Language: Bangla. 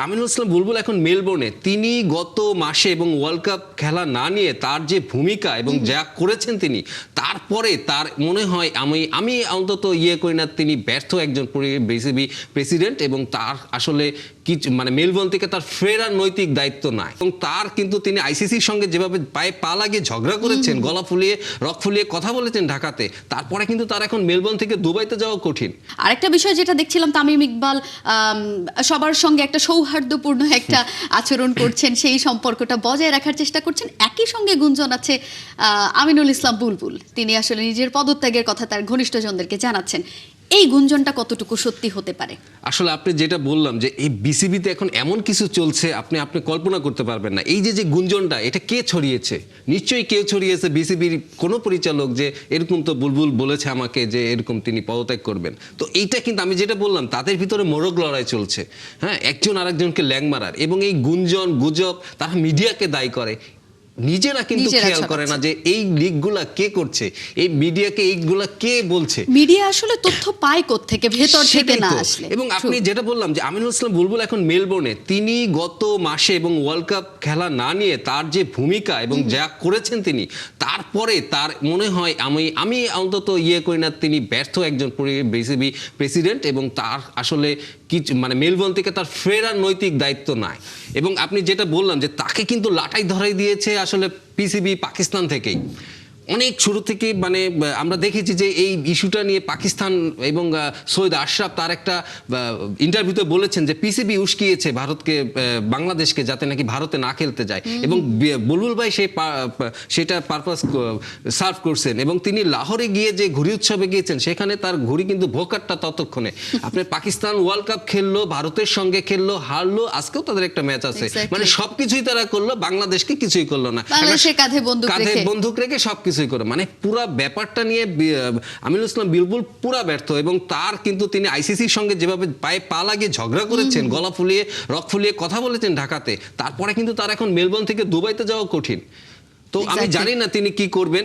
আমিনুল ইসলাম বুলবুল এখন মেলবোর্নে, তিনি গত মাসে এবং ওয়ার্ল্ড কাপ খেলা না নিয়ে তার যে ভূমিকা এবং যা করেছেন তিনি, তারপরে তার মনে হয় আমি অন্তত করি না, তিনি ব্যর্থ একজন বিসিবি প্রেসিডেন্ট এবং তার আসলে কিছু মানে মেলবোর্ন থেকে তার ফেরার নৈতিক দায়িত্ব নাই। এবং তার কিন্তু তিনি আইসিসির সঙ্গে যেভাবে পায়ে পা লাগিয়ে ঝগড়া করেছেন, গলা ফুলিয়ে রক ফুলিয়ে কথা বলেছেন ঢাকাতে, তারপরে কিন্তু তার এখন মেলবোর্ন থেকে দুবাইতে যাওয়া কঠিন। আরেকটা বিষয় যেটা দেখছিলাম, তামিম ইকবাল সবার সঙ্গে একটা সৌহার্দ্যপূর্ণ একটা আচরণ করছেন, সেই সম্পর্কটা বজায় রাখার চেষ্টা করছেন। একই সঙ্গে গুঞ্জন আছে আমিনুল ইসলাম বুলবুল তিনি আসলে নিজের পদত্যাগের কথা তার ঘনিষ্ঠজনদেরকে জানাচ্ছেন। এই গুঞ্জনটা কতটুকু সত্যি হতে পারে? আসলে আপনি যেটা বললাম যে এই বিসিবিতে এখন এমন কিছু চলছে আপনি কল্পনা করতে পারবেন না। এই যে গুঞ্জনটা, এটা কে ছড়িয়েছে? নিশ্চয়ই কেউ ছড়িয়েছে, বিসিবির কোনো পরিচালক, যে এরকম তো বুলবুল বলেছে আমাকে যে এরকম তিনি পদত্যাগ করবেন। তো এইটা কিন্তু আমি যেটা বললাম, তাদের ভিতরে মোরগ লড়াই চলছে, হ্যাঁ, একজন আরেকজনকে ল্যাং মারার। এবং এই গুঞ্জন গুজব তারা মিডিয়াকে দায়ী করে, নিজেরা কিন্তু খেয়াল করে না যে এই লিগগুলা কে করছে, এই মিডিয়াকে এইগুলা কে বলছে। মিডিয়া আসলে তথ্য পায় কোত্থেকে, ভেতর থেকে না আসলে। এবং আপনি যেটা বললাম যে আমিনুল ইসলাম বুলবুল এখন মেলবোর্নে, তিনি গত মাসে এবং ওয়ার্ল্ড কাপ খেলা না নিয়ে তার যে ভূমিকা এবং যা করেছেন তিনি, তারপরে তার মনে হয় আমি অন্তত করি না, তিনি ব্যর্থ একজন বিসিবি প্রেসিডেন্ট এবং তার আসলে কিছু মানে মেলবোর্ন থেকে তার ফেরার নৈতিক দায়িত্ব নাই। এবং আপনি যেটা বললাম যে তাকে কিন্তু লাটাই ধরাই দিয়েছে আসলে পিসিবি পাকিস্তান থেকেই। অনেক শুরু থেকে মানে আমরা দেখেছি যে এই ইস্যুটা নিয়ে পাকিস্তান এবং সৈয়দ আশরাফ তার একটা ইন্টারভিউতে বলেছেন যে পিসিবি উস্কিয়েছে ভারতকে, বাংলাদেশকে, যাতে নাকি ভারতে না খেলতে যায়। এবং বুলবুল ভাই সেটা পারপাস সার্ভ করছেন। এবং তিনি লাহোরে গিয়ে যে ঘুড়ি উৎসবে গিয়েছেন, সেখানে তার ঘুড়ি কিন্তু ভোকারটা ততক্ষণে। আপনার পাকিস্তান ওয়ার্ল্ড কাপ খেললো, ভারতের সঙ্গে খেললো, হারলো, আজকেও তাদের একটা ম্যাচ আছে, মানে সবকিছুই তারা করলো, বাংলাদেশকে কিছুই করলো না। কাঁধে বন্দুক রেখে সবকিছুই করে, মানে পুরো ব্যাপারটা নিয়ে আমিনুল ইসলাম বুলবুল পুরা ব্যর্থ। এবং তার কিন্তু তিনি আইসিসির সঙ্গে যেভাবে পায়ে পা লাগিয়ে ঝগড়া করেছেন, গলা ফুলিয়ে রক ফুলিয়ে কথা বলেছেন ঢাকাতে, তারপরে কিন্তু তার এখন মেলবোর্ন থেকে দুবাইতে যাওয়া কঠিন। তো আমি জানি না তিনি কি করবেন।